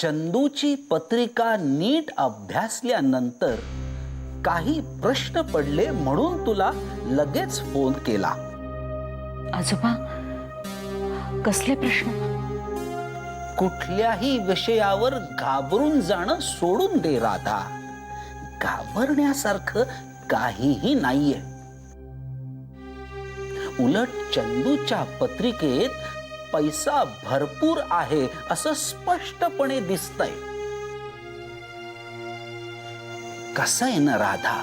चंदूची पत्रिका नीट अभ्यासल्यानंतर काही प्रश्न पडले म्हणून तुला लगेच फोन केला। आजोबा, कसले प्रश्न? कुठल्याही विषयावर घाबरून जाणं सोडून दे राधा। घाबरण्यासारखं काहीही नाहीये। उलट चंदूच्या पत्रिकेत पैसा भरपूर आहे असं स्पष्टपणे दिसतंय। कसं आहे ना राधा,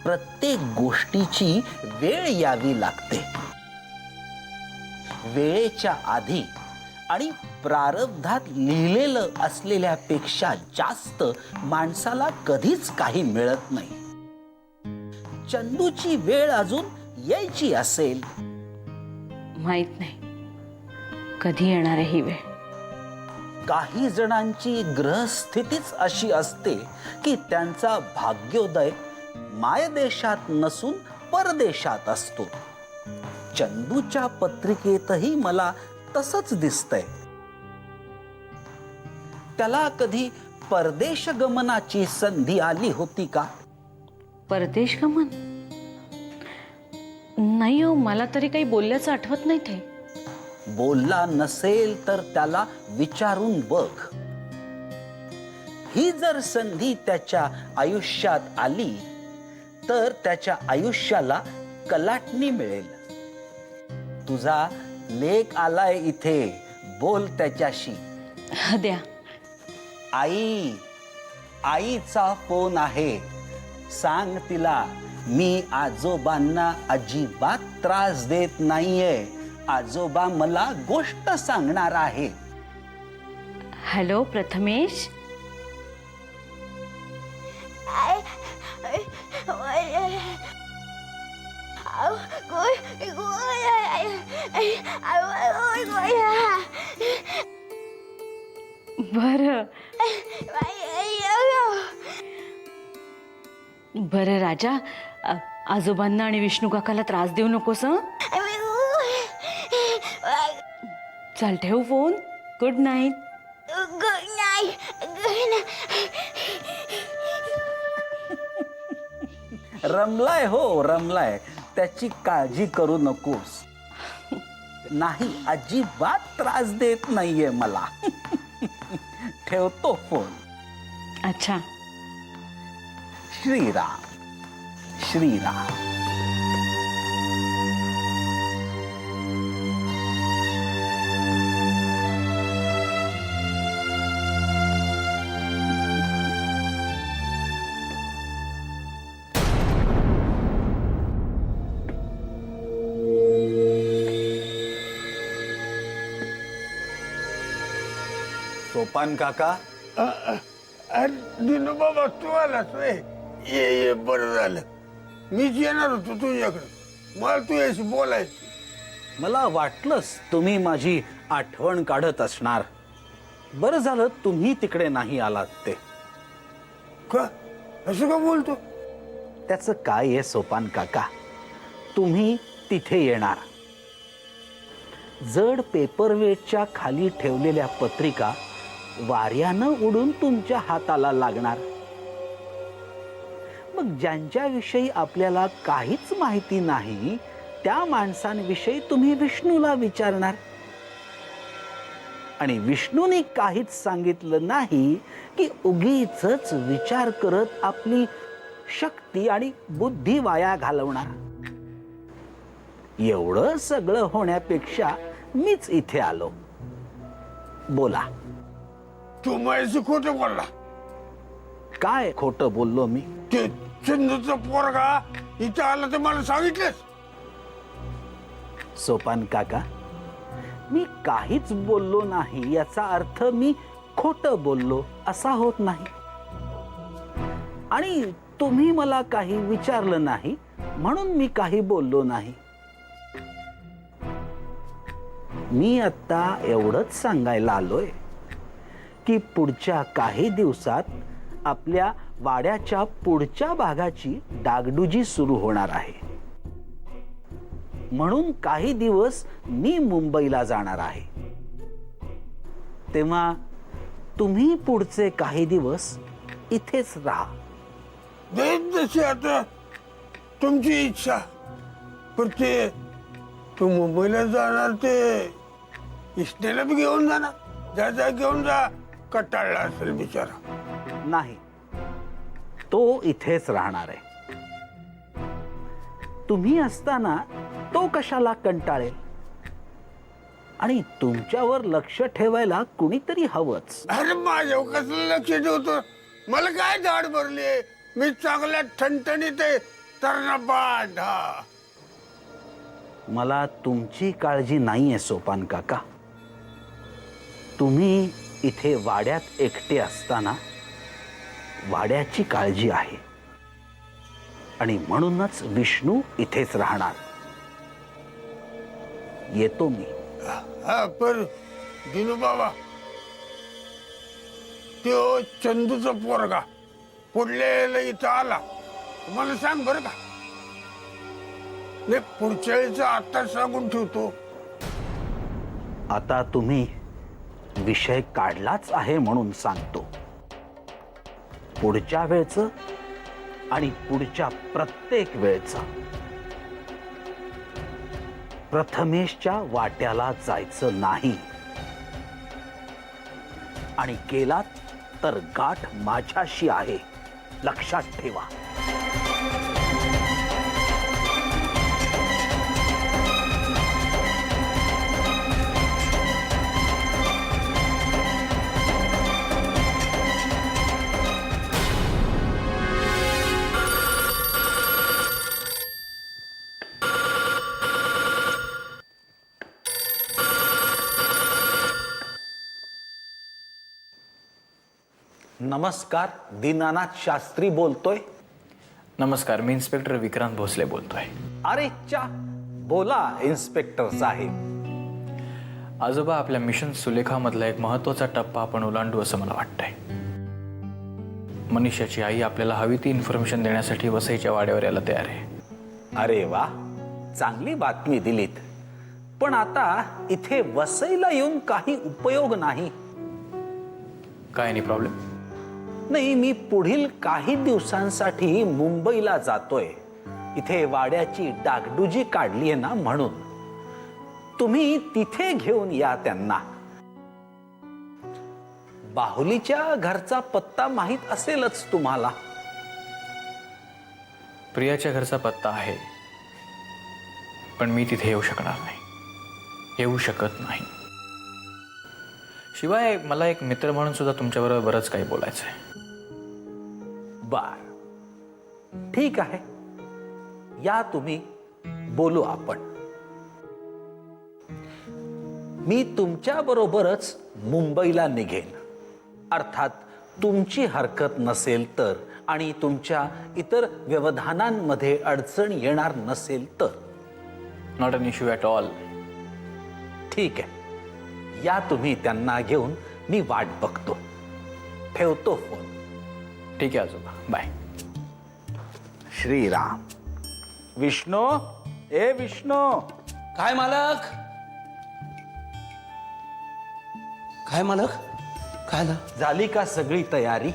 प्रत्येक गोष्टीची वेळ यावी लागते। वेळेच्या आधी आणि प्रारब्धात लिहिलेलं असलेल्यापेक्षा जास्त माणसाला कधीच काही मिळत नाही। चंदूची वेळ अजून यायची असेल। माहित नाही कधी येणार आहे ही वेळ। काही जणांची ग्रहस्थितीच अशी असते की त्यांचा भाग्योदय मायदेशात नसून परदेशात असतो। चंदूच्या पत्रिकेतही मला तसंच दिसतंय। त्याला कधी परदेश गमनाची संधी आली होती का? परदेश गमन? नाही हो, मला तरी काही बोलल्याचं आठवत नाही ते। बोलला नसेल तर त्याला विचारून बघ। ही जर संधी त्याच्या आयुष्यात आली तर त्याच्या आयुष्याला कलाटणी मिळेल। तुझा लेक आलाय इथे, बोल त्याच्याशी। द्या। आई, आईचा फोन आहे। सांग तिला मी आजोबांना अजिबात त्रास देत नाहीये। आजोबा मला गोष्ट सांगणार आहे। हॅलो प्रथमेश। बर बर राजा, आजोबांना आणि विष्णू काकाला त्रास देऊ नकोस हं? चल ठेव phone. Good night. Good night. रमलाय हो, रमलाय। त्याची काळजी करू नकोस। नाही, अजिबात त्रास देत नाहीये मला। ठेवतो फोन। अच्छा। श्रीराम श्रीराम। सोपान काका, दिनू बाबा तू आलास रे। ये बरं झालं। मीच येणार होतो तुझ्याकडे। मला तुझ्याशी बोलायचं। मला वाटलंच तुम्ही माझी आठवण काढत असणार। बरं झालं तुम्ही तिकडे नाही आलात ते। का असं का बोलतो? त्याचं काय आहे सोपान काका, तुम्ही तिथे येणार। जड पेपरवेटच्या खाली ठेवलेल्या पत्रिका वाऱ्यानं उडून तुमच्या हाताला लागणार। मग ज्यांच्याविषयी आपल्याला काहीच माहिती नाही त्या माणसांविषयी तुम्ही विष्णूला विचारणार। आणि विष्णूने काहीच सांगितलं नाही की उगीचच विचार करत आपली शक्ती आणि बुद्धी वाया घालवणार। एवढं सगळं होण्यापेक्षा मीच इथे आलो। बोला। तू माझ्याशी खोटं बोलला। काय खोटं बोललो मी? ते चंदूचा पोरगा इथं आला तर मला सांगितलंस? सोपान काका, मी काहीच बोललो नाही याचा अर्थ मी खोटं बोललो असा होत नाही। आणि तुम्ही मला काही विचारलं नाही म्हणून मी काही बोललो नाही। मी आता एवढंच सांगायला आलोय की पुढच्या काही दिवसात आपल्या वाड्याच्या पुढच्या भागाची डागडुजी सुरू होणार आहे। म्हणून काही दिवस मी मुंबईला जाणार आहे। तेव्हा तुम्ही पुढचे काही दिवस इथेच राहा. देत जशी आता तुमची इच्छा. पण ते तू मुंबईला जाणार ते इष्टेला बी घेऊन जाणार. जा घेऊन जा. कटाळला असेल बिचारा. नाही, तो इथेच राहणार आहे. तुम्ही असताना तो कशाला कंटाळेल? आणि तुमच्यावर लक्ष ठेवायला कुणीतरी हवंच. अरे माझ्यावर कसलं लक्ष ठेवतो? मला काय झाड भरले? मी चांगला ठणठणीत आहे. तरणपाठ. मला तुमची काळजी नाहीये सोपान काका. तुम्ही इथे वाड्यात एकटे असताना वाड्याची काळजी आहे आणि म्हणूनच विष्णू इथेच राहणार. येतो मी. हा पर दिनू बाबा, तो चंदूचा पोरगा पुढल्या इथं आला मला सांग बरं का. नाही पुढच्या वेळेचं आता सांगून ठेवतो. आता तुम्ही विषय काढलाच आहे म्हणून सांगतो. पुढच्या वेळचं आणि पुढच्या प्रत्येक वेळचं प्रथमेशच्या वाट्याला जायचं नाही. आणि केलात तर गाठ माझ्याशी आहे, लक्षात ठेवा. नमस्कार, दीनानाथ शास्त्री बोलतोय. नमस्कार, मी इन्स्पेक्टर विक्रांत भोसले बोलतोय. अरे चा, बोला इन्स्पेक्टर साहेब. आजोबा, आपल्या मिशन सुलेखामधला एक महत्वाचा टप्पा आपण ओलांडू असं मला वाटतंय. मनीषाची आई आपल्याला हवी ती इन्फॉर्मेशन देण्यासाठी वसईच्या वाड्यावर यायला तयार आहे. अरे वा, चांगली बातमी दिलीत. पण आता इथे वसईला येऊन काही उपयोग नाही. काय नाही प्रॉब्लेम? नाही, मी पुढील काही दिवसांसाठी मुंबईला जातोय. इथे वाड्याची डागडुजी काढली आहे ना, म्हणून. तुम्ही तिथे घेऊन या त्यांना. बाहुलीच्या घरचा पत्ता माहित असेलच तुम्हाला. प्रियाच्या घरचा पत्ता आहे, पण मी तिथे येऊ शकणार नाही. येऊ शकत नाही. शिवाय मला एक मित्र म्हणून सुद्धा तुमच्याबरोबर बरंच काही बोलायचं आहे. बर, ठीक आहे, या तुम्ही, बोलू आपण. मी तुमच्या बरोबरच मुंबईला निघेन. अर्थात तुमची हरकत नसेल तर, आणि तुमच्या इतर व्यवधानांमध्ये अडचण येणार नसेल तर. Not an issue at all. ठीक आहे, या तुम्ही त्यांना घेऊन. मी वाट बघतो. ठेवतो फोन. ठीक आहे आजोबा, बाय. श्रीराम. विष्णू, ए विष्णू. काय मालक? काय मालक? काय झालं? झाली का सगळी तयारी?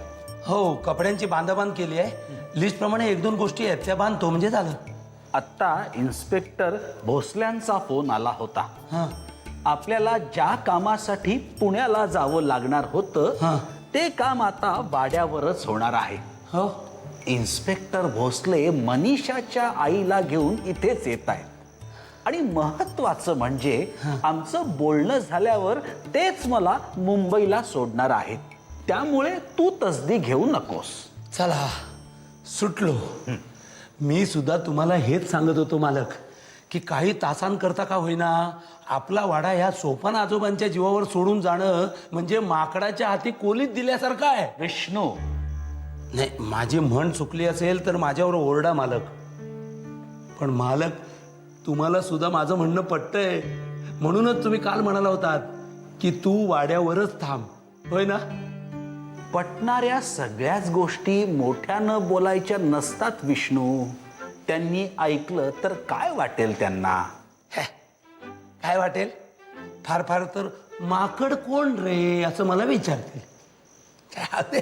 हो, कपड्यांची बांधाबांध केली आहे. लिस्ट प्रमाणे एक दोन गोष्टी आहेत त्या बांधतो म्हणजे झालं. आत्ता इन्स्पेक्टर भोसल्यांचा फोन आला होता. हां आपल्याला ज्या कामासाठी पुण्याला जावं लागणार होतं, हां. ते काम आता वाड्यावरच होणार आहे. हो. इन्स्पेक्टर भोसले मनीषाच्या आईला घेऊन इथेच येत आहेत. आणि महत्वाचं म्हणजे आमचं बोलणं झाल्यावर तेच मला मुंबईला सोडणार आहेत. त्यामुळे तू तसदी घेऊ नकोस. चला, सुटलो. मी सुद्धा तुम्हाला हेच सांगत होतो मालक, की काही तासांकरता का होईना आपला वाडा ह्या सोपान आजोबांच्या जीवावर सोडून जाणं म्हणजे माकडाच्या हाती कोलीत दिल्यासारखं आहे. विष्णू, नाही, माझी म्हण चुकली असेल तर माझ्यावर ओरडा मालक. पण मालक, तुम्हाला सुद्धा माझं म्हणणं पटतंय. म्हणूनच तुम्ही काल म्हणाला होतात की तू वाड्यावरच थांब, होय ना? पटणाऱ्या सगळ्याच गोष्टी मोठ्यानं बोलायच्या नसतात विष्णू. त्यांनी ऐकलं तर काय वाटेल त्यांना? काय वाटेल? फार फार तर माकड कोण रे असं मला विचारतील. अरे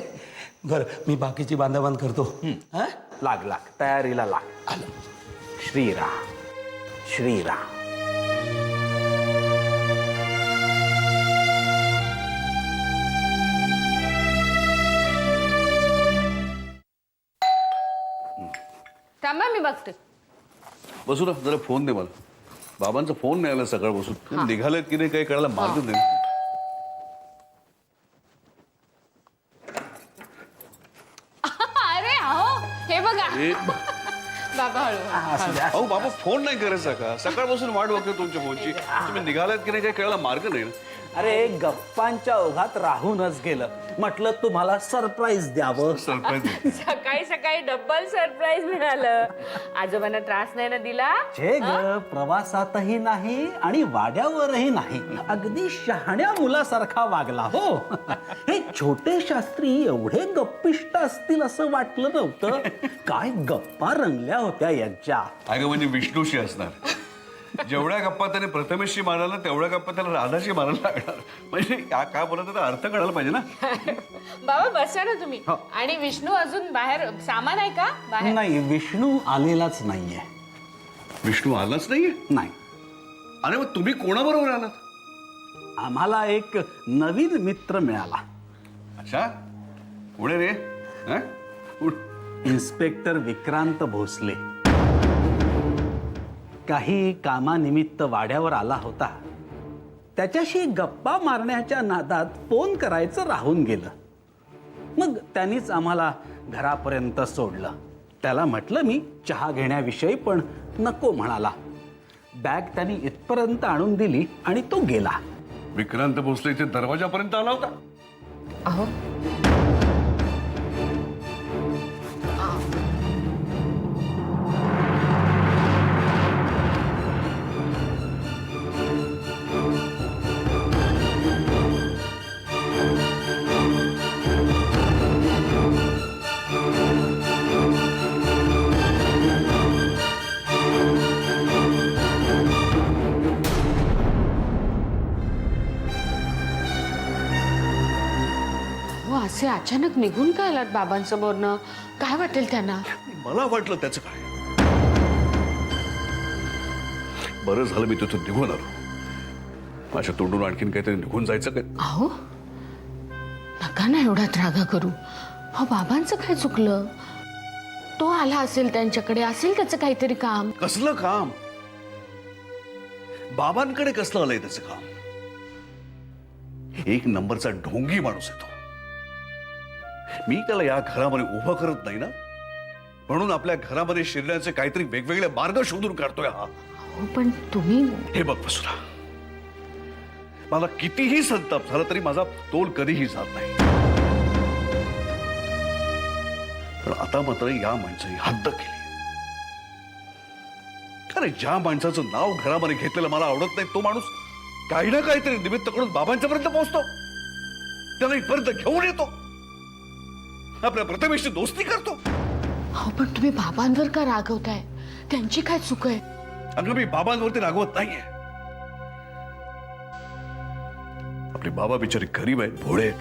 बरं मी बाकीची बांधाबांध करतो हा लाग लाग तयारीला लाग. आलो. श्रीराम श्रीराम. थांबा मी बघते. बसू ना जरा फोन दे मला. बाबांचा फोन नाही आला सकाळपासून. निघालेत की नाही काही कळायला मार्ग नाही. अरे अहो हे बघा ए, बाबा हळू. अहो बाबा फोन नाही करायचा का? सकाळपासून वाट बघतोय तुमच्या फोनची. तुम्ही निघालात की नाही काही कळायला मार्ग नाही ना. अरे गप्पांच्या ओघात राहूनच गेलं. म्हटलं तुम्हाला सरप्राईज द्यावं. सरप्राईज. सकाळी सकाळी डबल सरप्राईज मिळालं. आजोबांना त्रास नाही ना दिला? जे ग प्रवासातही नाही आणि वाड्यावरही नाही. अगदी शहाण्या मुलासारखा वागला हो. हे छोटे शास्त्री एवढे गप्पिष्ट असतील असं वाटलं नव्हतं. काय गप्पा रंगल्या होत्या यांच्या. अगं म्हणजे विष्णूशी असणार. जेवढ्या गप्पा त्याने प्रथमेशशी मारायला तेवढ्या गप्पा त्याला राधाशी मारायला लागणार. म्हणजे काय बोलत होता अर्थ कळायला पाहिजे ना. बाबा बसा ना तुम्ही. आणि विष्णू अजून बाहेर सामान आहे का बाहेर? नाही विष्णू आलेलाच नाहीये. विष्णू आलाच नाहीये. नाही. अरे मग तुम्ही कोणाबरोबर आलात? आम्हाला एक नवीन मित्र मिळाला. अच्छा पुढे रे. हं? इन्स्पेक्टर विक्रांत भोसले. काही कामानिमित्त वाड्यावर आला होता. त्याच्याशी गप्पा मारण्याच्या नादात फोन करायचं राहून गेलं. मग त्यांनीच आम्हाला घरापर्यंत सोडलं. त्याला म्हटलं मी चहा घेण्याविषयी, पण नको म्हणाला. बॅग त्यांनी इथपर्यंत आणून दिली आणि तो गेला. विक्रांत भोसले इथे दरवाजापर्यंत आला होता. अहो असे अचानक निघून काय आलात बाबांसमोरनं? काय वाटेल त्यांना? मला वाटलं त्याचं काय. बरं झालं मी तिथून निघून आलो. माझ्या तोंडून आणखीन काहीतरी निघून जायचं काय. अहो नका ना एवढा त्रागा करू. अहो बाबांचं काय चुकलं? तो आला असेल त्यांच्याकडे, असेल त्याचं काहीतरी काम. कसलं काम? बाबांकडे कसलं आलंय त्याचं काम? एक नंबरचा ढोंगी माणूस आहे तो. मी त्याला या घरामध्ये उभं करत नाही ना, म्हणून आपल्या घरामध्ये शिरण्याचे काहीतरी वेगवेगळे मार्ग शोधून काढतोय हा. हो पण तुम्ही हे बघ बसुरा, मला कितीही संताप झाला तरी माझा तोल कधीही जात नाही. पण आता मात्र या माणसाने हद्द केली. अरे ज्या माणसाचं नाव घरामध्ये घेतलेलं मला आवडत नाही तो माणूस काही ना काहीतरी निमित्त करून बाबांच्यापर्यंत पोहोचतो. त्याला इथपर्यंत घेऊन येतो. आपल्या प्रथमेशची दोस्ती करतो. हो पण तुम्ही बाबांवर का रागवताय? त्यांची काय चूक आहे? अगं मी बाबांवरती रागवत नाहीये. आपले बाबा बिचारी गरीब आहेत, भोळे आहेत.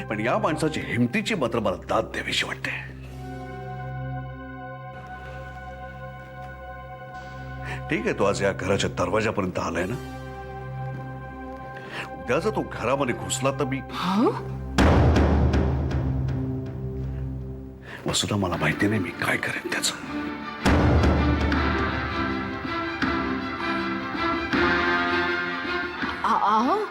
पण या माणसाची हिमतीची मात्र मला दाद द्यावीशी वाटते. ठीक आहे, तो आज या घराच्या दरवाजापर्यंत आलाय ना. उद्या जर तो घरामध्ये घुसला तर मी वसुधा, मला माहिती नाही मी काय करेन त्याचं. अहो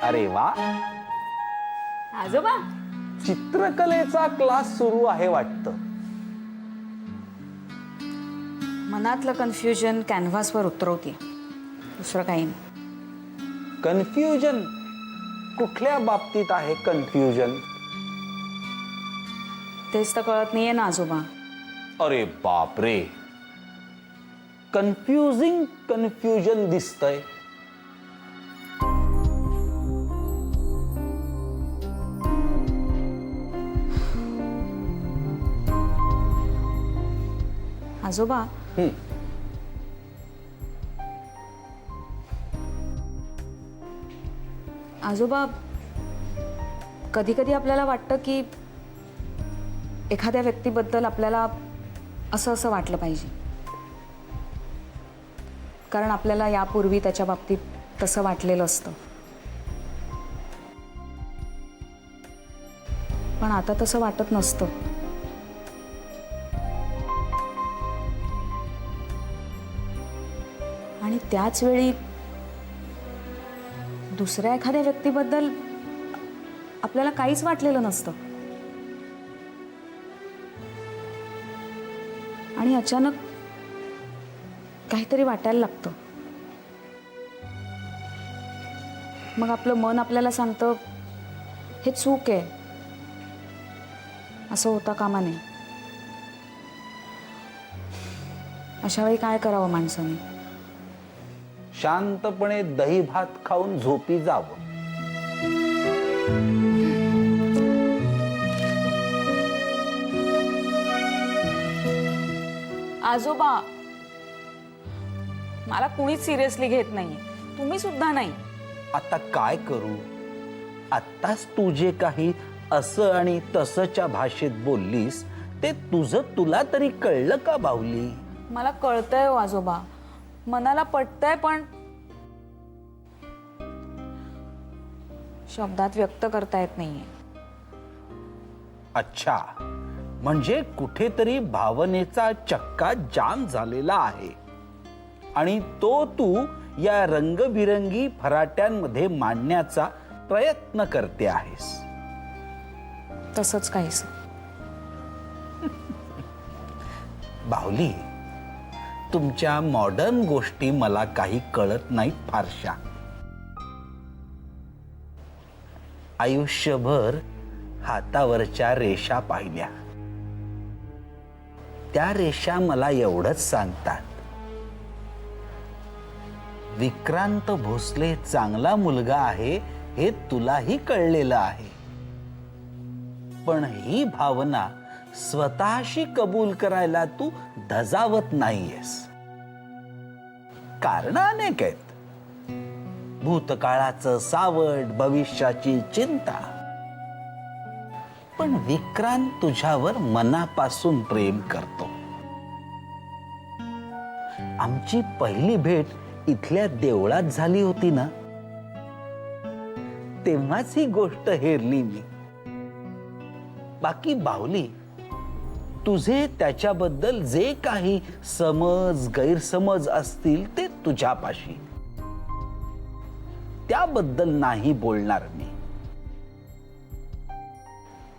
अरे वा, आजोबा चित्रकलेचा क्लास सुरू आहे वाटतं. मनातलं कन्फ्युजन कॅनव्हासवर उतरवते, दुसरं काही नाही. कन्फ्युजन कुठल्या बाबतीत आहे कन्फ्युजन? तेच तर कळत नाहीये ना आजोबा. अरे बापरे, कन्फ्युजन दिसतंय. आजोबा, आजोबा, कधी कधी आपल्याला वाटतं की एखाद्या व्यक्तीबद्दल आपल्याला असं असं वाटलं पाहिजे, कारण आपल्याला यापूर्वी त्याच्या बाबतीत तसं वाटलेलं असतं. पण आता तसं वाटत नसतं. आणि त्याच वेळी दुसऱ्या एखाद्या व्यक्तीबद्दल आपल्याला काहीच वाटलेलं नसतं. आणि अचानक काहीतरी वाटायला लागतं. मग आपलं मन आपल्याला सांगतं हे चूक आहे, असं होता कामा नये. अशा वेळी काय करावं माणसाने? शांतपणे दही भात खाऊन झोपी जावं. आजोबा, मला कुणीच सिरियसली घेत नाही, तुम्ही सुद्धा नाही. आता काय करू? आत्ताच तू जे काही असं आणि तसंच्या भाषेत बोललीस ते तुझं तुला तरी कळलं का बाहुली? मला कळतंय हो आजोबा, मनाला पटतंय, पण शब्दात व्यक्त करता येत नाहीये. अच्छा, म्हणजे कुठेतरी भावनेचा चक्का जाम झालेला आहे आणि तो तू या रंगबिरंगी फराट्यांमध्ये मांडण्याचा प्रयत्न करते आहेस. तसंच काहीच. बाहुली, तुमच्या मॉडर्न गोष्टी मला काही कळत नाहीत फारशा. आयुष्यभर हातावरच्या रेषा पाहिल्या, त्या रेषा मला एवढंच सांगतात, विक्रांत भोसले चांगला मुलगा आहे हे तुलाही कळलेलं आहे. पण ही भावना स्वतःशी कबूल करायला तू धजावत नाहीयेस. कारण अनेक आहेत. भूतकाळाचं सावट, भविष्याची चिंता. पण विक्रांत तुझ्यावर मनापासून प्रेम करतो. आमची पहिली भेट इथल्या देवळात झाली होती ना, तेव्हाच ही गोष्ट हेरली मी. बाकी बाहुली, तुझे त्याच्याबद्दल जे काही समज गैरसमज असतील ते तुझ्यापाशी, त्याबद्दल नाही बोलणार मी.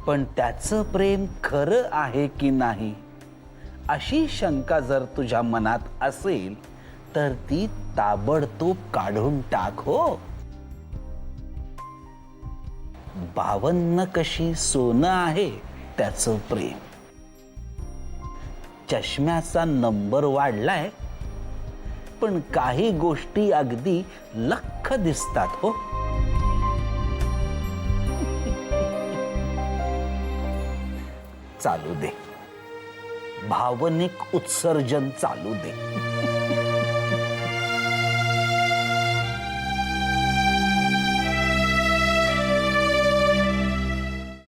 पण त्याचं प्रेम खरं आहे की नाही अशी शंका जर तुझ्या मनात असेल तर ती ताबडतोब काढून टाक हो. 52 कशी सोनं आहे त्याचं प्रेम. चष्म्याचा नंबर वाढलाय पण काही गोष्टी अगदी लख्ख दिसतात हो. चालू दे, भावनिक उत्सर्जन चालू दे.